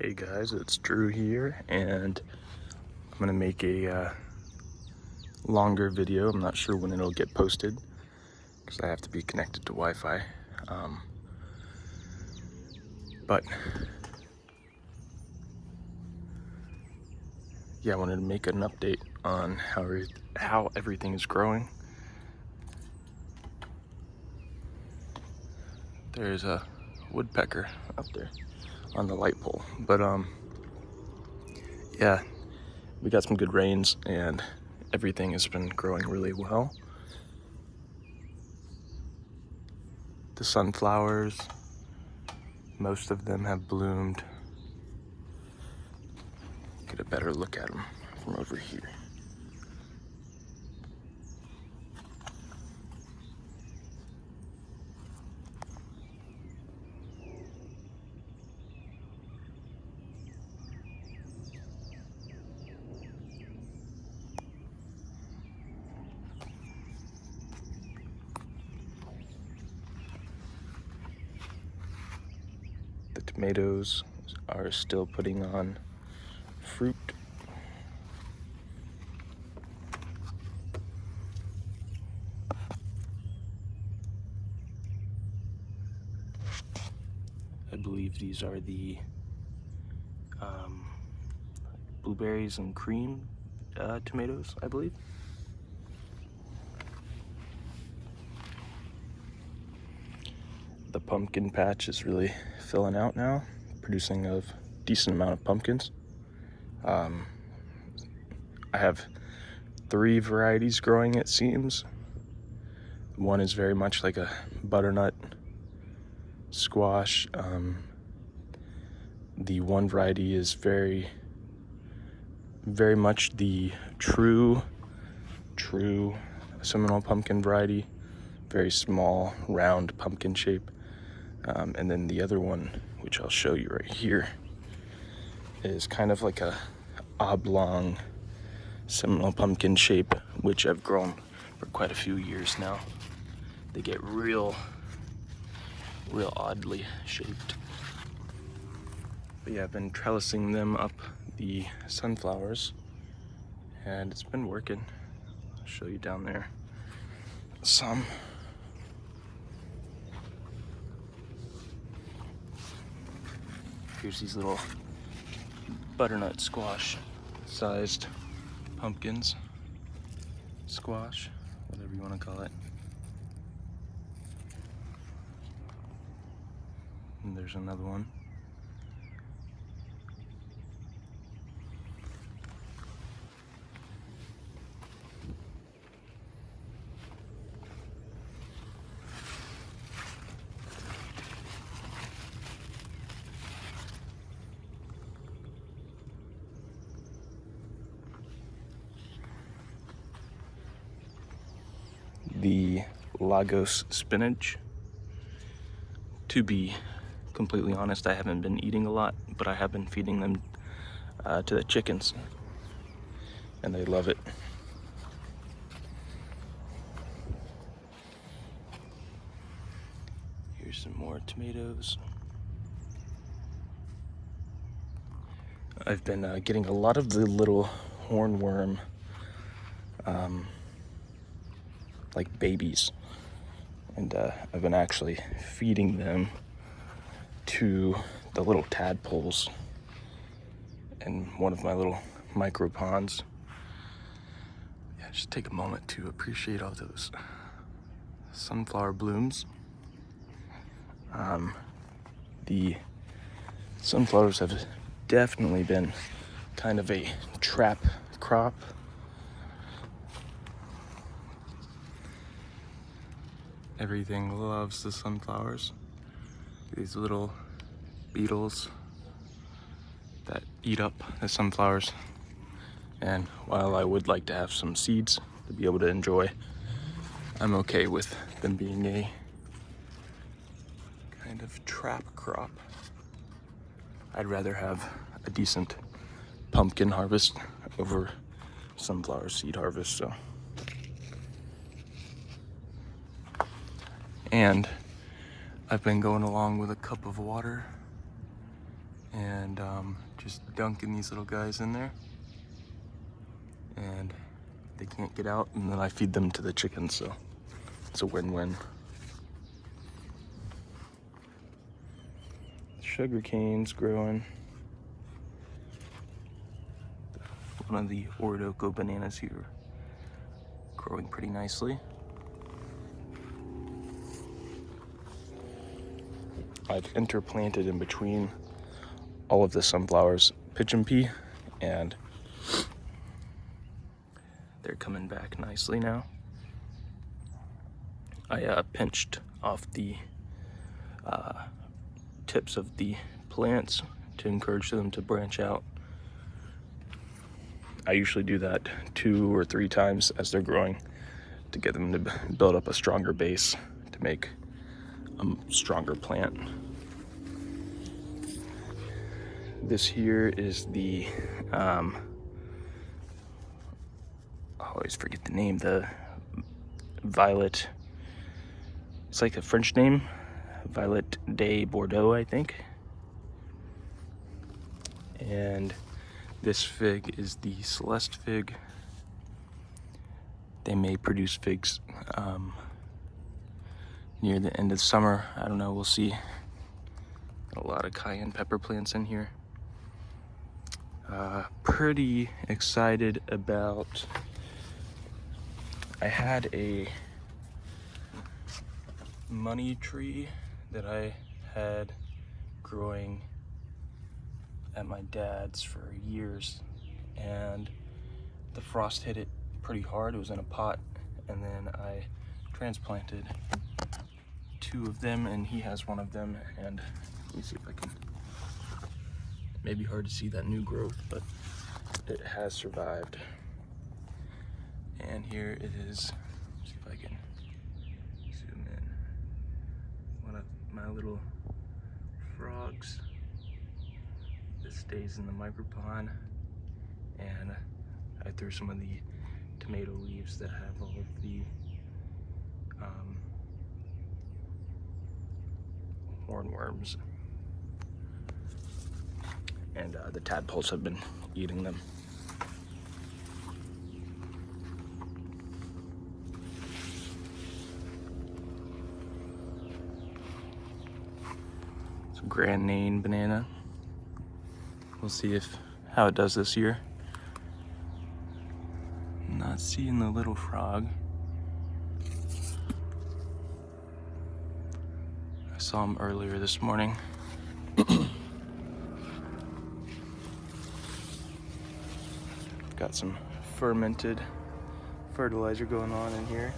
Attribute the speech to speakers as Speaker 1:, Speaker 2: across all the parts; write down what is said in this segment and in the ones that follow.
Speaker 1: Hey guys, it's Drew here, and I'm gonna make a longer video. I'm not sure when it'll get posted because I have to be connected to Wi-Fi. But yeah, I wanted to make an update on how everything is growing. There's a woodpecker up there on the light pole, but yeah, we got some good rains and everything has been growing really well. The sunflowers, most of them have bloomed. Get a better look at them from over here. The tomatoes are still putting on fruit. I believe these are the blueberries and cream tomatoes, I believe. The pumpkin patch is really filling out now, producing a decent amount of pumpkins. I have 3 varieties growing, it seems. One is very much like a butternut squash. The one variety is very much the true Seminole pumpkin variety, very small, round pumpkin shape. And then the other one, which I'll show you right here, is kind of like a oblong Seminole pumpkin shape, which I've grown for quite a few years now. They get real oddly shaped. But yeah, I've been trellising them up the sunflowers, and it's been working. I'll show you down there some. Here's these little butternut squash sized pumpkins. Squash, whatever you want to call it. And there's another one. The Lagos spinach. To be completely honest, I haven't been eating a lot, but I have been feeding them to the chickens, and they love it. Here's some more tomatoes. I've been getting a lot of the little hornworm like babies, and I've been actually feeding them to the little tadpoles in one of my little micro ponds. Yeah, just take a moment to appreciate all those sunflower blooms. The sunflowers have definitely been kind of a trap crop. Everything loves the sunflowers. These little beetles that eat up the sunflowers. And while I would like to have some seeds to be able to enjoy, I'm okay with them being a kind of trap crop. I'd rather have a decent pumpkin harvest over sunflower seed harvest, so. And I've been going along with a cup of water and just dunking these little guys in there, and they can't get out, and then I feed them to the chickens, so it's a win-win. Sugar canes growing. One of the Orinoco bananas here growing pretty nicely. I've interplanted in between all of the sunflowers pigeon pea, and they're coming back nicely now. I pinched off the tips of the plants to encourage them to branch out. I usually do that 2 or 3 times as they're growing to get them to build up a stronger base to make a stronger plant. This here is the, I always forget the name, the Violet, it's like a French name, Violet de Bordeaux, I think. And this fig is the Celeste fig. They may produce figs near the end of summer. I don't know, we'll see. A lot of cayenne pepper plants in here. Pretty excited about, I had a money tree that I had growing at my dad's for years, and the frost hit it pretty hard. It was in a pot, and then I transplanted 2 of them, and he has one of them. And let me see if I can, it may be hard to see that new growth, but it has survived. And here it is. Let's see if I can zoom in. One of my little frogs. This stays in the micropond, and I threw some of the tomato leaves that have all of the hornworms, and the tadpoles have been eating them. It's a Grand Nain banana. We'll see how it does this year. Not seeing the little frog. I saw him earlier this morning. Got some fermented fertilizer going on in here.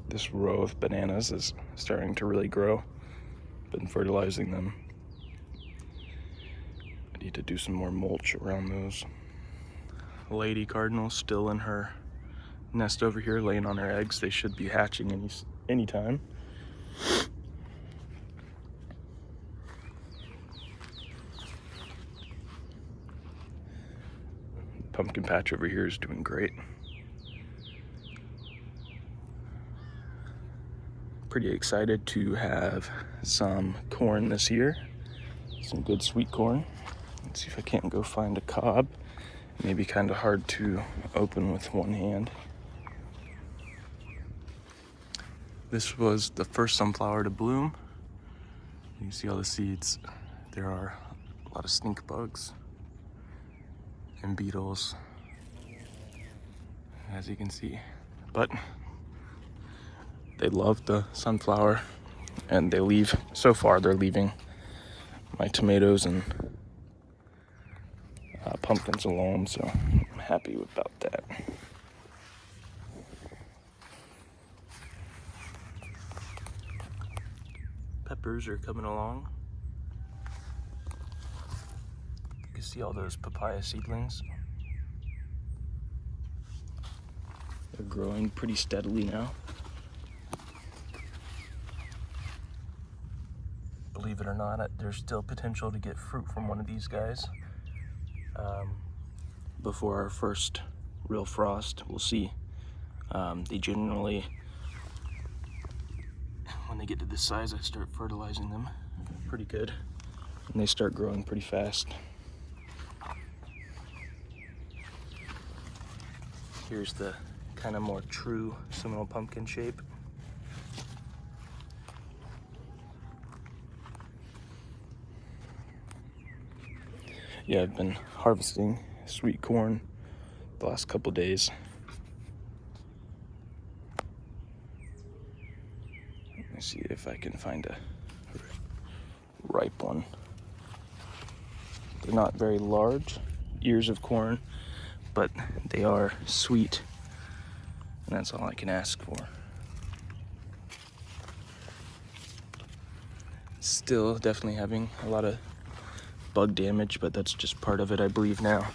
Speaker 1: This row of bananas is starting to really grow. Been fertilizing them. I need to do some more mulch around those. Lady cardinal still in her nest over here, laying on her eggs. They should be hatching any time. Pumpkin patch over here is doing great. Pretty excited to have some corn this year. Some good sweet corn. Let's see if I can't go find a cob. It may be kind of hard to open with one hand. This was the first sunflower to bloom. You can see all the seeds. There are a lot of stink bugs and beetles, as you can see. But they love the sunflower, and they leave, so far they're leaving my tomatoes and pumpkins alone, so I'm happy about that. Peppers are coming along. You can see all those papaya seedlings. They're growing pretty steadily now. I believe it or not, there's still potential to get fruit from one of these guys before our first real frost. We'll see. They generally, when they get to this size, I start fertilizing them pretty good, and they start growing pretty fast. Here's the kind of more true Seminole pumpkin shape. Yeah, I've been harvesting sweet corn the last couple days. Let me see if I can find a ripe one. They're not very large ears of corn, but they are sweet, and that's all I can ask for. Still definitely having a lot of bug damage, but that's just part of it, I believe now.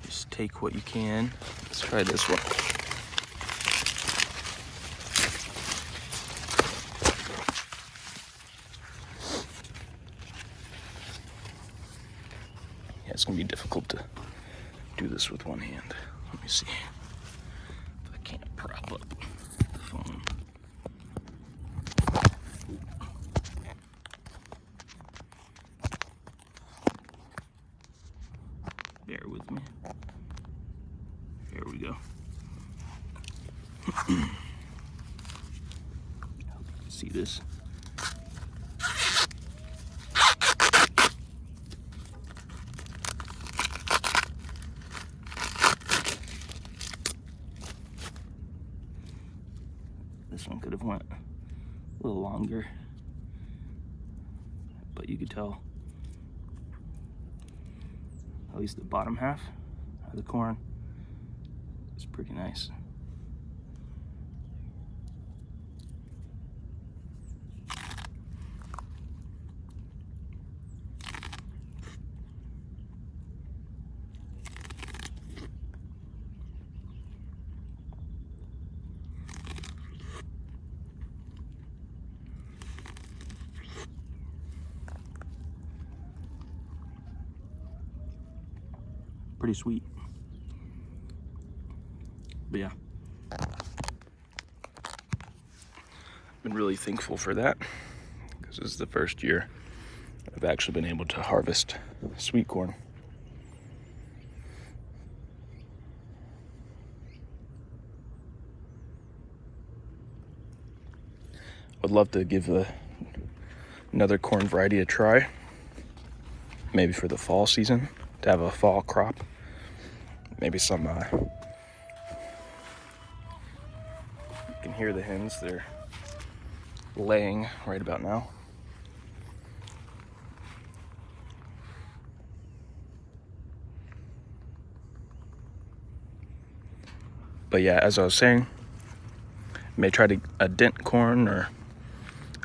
Speaker 1: Just take what you can. Let's try this one. Yeah, it's gonna be difficult to do this with one hand. Let me see if I can't prop up the phone. Bear with me. Here we go. I hope you can see this. This one could have went a little longer, but you could tell at least the bottom half of the corn is pretty nice. Pretty sweet. But yeah, been really thankful for that, because this is the first year I've actually been able to harvest sweet corn. Would love to give another corn variety a try, maybe for the fall season, to have a fall crop. Maybe some, you can hear the hens, they're laying right about now. But yeah, as I was saying, may try to a dent corn, or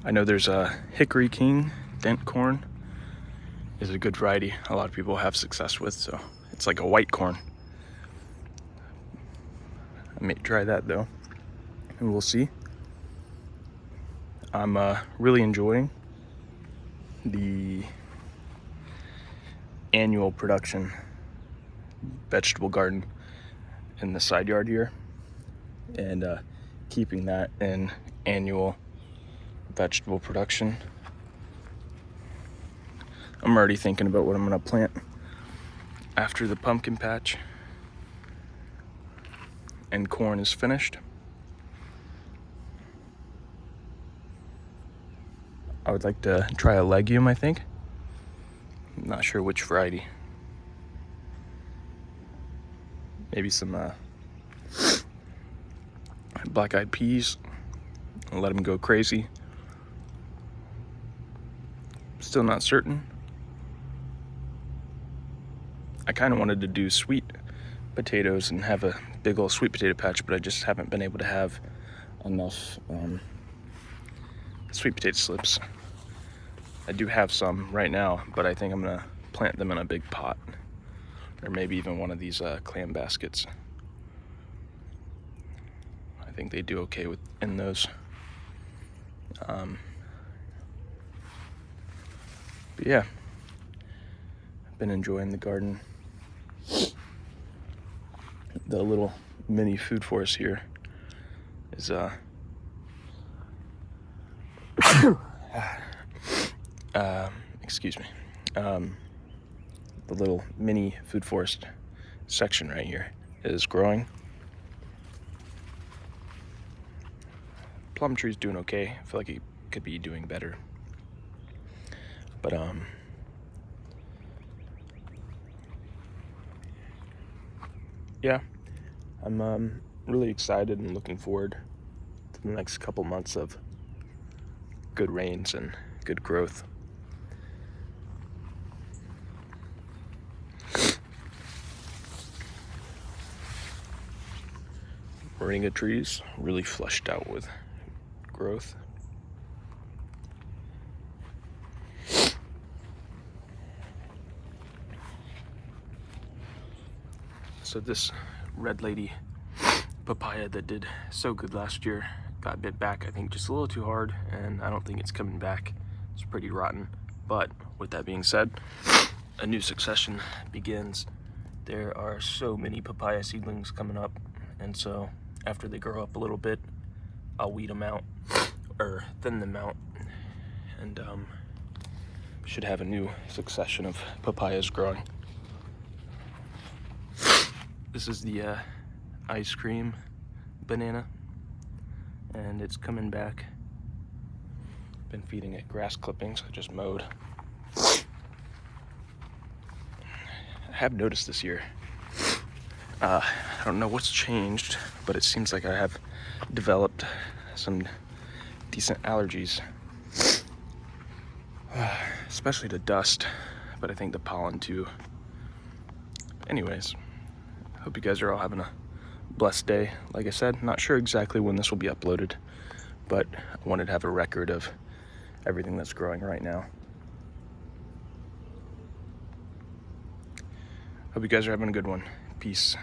Speaker 1: I know there's a Hickory King dent corn is a good variety a lot of people have success with, so it's like a white corn. I may try that though, and we'll see. I'm really enjoying the annual production vegetable garden in the side yard here, and keeping that in annual vegetable production. I'm already thinking about what I'm gonna plant after the pumpkin patch and corn is finished. I would like to try a legume, I think. I'm not sure which variety. Maybe some black-eyed peas. I'll let them go crazy. Still not certain. I kind of wanted to do sweet potatoes and have a big old sweet potato patch, but I just haven't been able to have enough sweet potato slips. I do have some right now, but I think I'm gonna plant them in a big pot, or maybe even one of these clam baskets. I think they do okay in those. But yeah, I've been enjoying the garden. The little mini food forest here is excuse me, the little mini food forest section right here is growing. Plum tree's doing okay. I feel like it could be doing better, but yeah, I'm really excited and looking forward to the next couple months of good rains and good growth. Moringa trees really flushed out with growth. So this red lady papaya that did so good last year got bit back, I think just a little too hard, and I don't think it's coming back. It's pretty rotten. But with that being said, a new succession begins. There are so many papaya seedlings coming up, and so after they grow up a little bit, I'll weed them out or thin them out, and should have a new succession of papayas growing. This is the ice cream banana, and it's coming back. Been feeding it grass clippings I just mowed. I have noticed this year, I don't know what's changed, but it seems like I have developed some decent allergies, especially to dust, but I think the pollen too. Anyways, hope you guys are all having a blessed day. Like I said, not sure exactly when this will be uploaded, but I wanted to have a record of everything that's growing right now. Hope you guys are having a good one. Peace.